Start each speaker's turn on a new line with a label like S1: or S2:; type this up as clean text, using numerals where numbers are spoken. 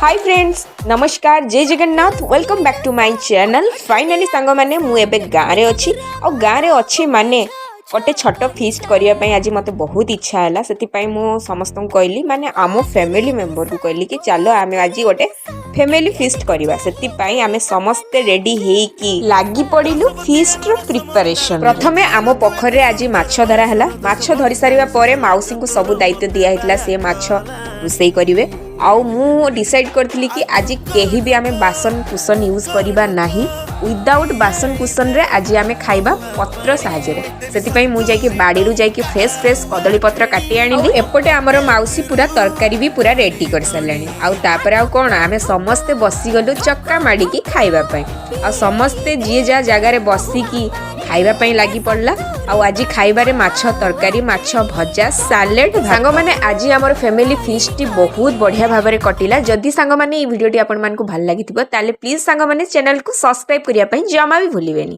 S1: हाय friends नमस्कार जय Jagannath welcome back to my channel. Finally song मैंने मुझे गाँव में अच्छी और गाँव में अच्छी माने गोटे छोट फिस्ट करने आज मत बहुत इच्छा है से समस्त कहली माने आम फैमिली मेंबर को कहली कि चलो आम आज गोटे फैमिली फिस्ट करवा से आम समस्ते रेडी होगी लगी पड़ू फिस्ट प्रिपरेशन। प्रथमे आम पोखर आज माछ धरा है। माछ धरी सारा पर मौसी को सब दायित्व दिया से माछ रोसई करेंगे। आउ मु डिसाइड करथिली कि आज केही भी आमे बासन कुसन यूज करिबा नाही विदाउट बासन कुसन रे आज आमे खाइबा पत्र साहाଯ୍य रे। सेति पई मु जाई कि बाड़ी रु जाई कि फ्रेश कदली पत्र काटी आनिली। एपटे हमर मौसी पूरा तरकारी भी पूरा रेडी कर सारलानी। आउ तापर आउ कोन आमे समस्ते बसी गलु चक्का माडी की खाइबा पई। आ समस्ते जे जा जगह रे बसी की खाइबा पई लागी पड़ला। आउ आज खाइबारे माछ तरकारी माछ भजा सालेड सांग माने आज हमर फैमिली फिस्ट बहुत बढ़िया भाव में कटिला। जदि सांग माने वीडियो आपण मानकु भल लागिथिबो ताले प्लीज सांग माने चैनल को सब्सक्राइब करिया पई जमा भी भूलिबेनी।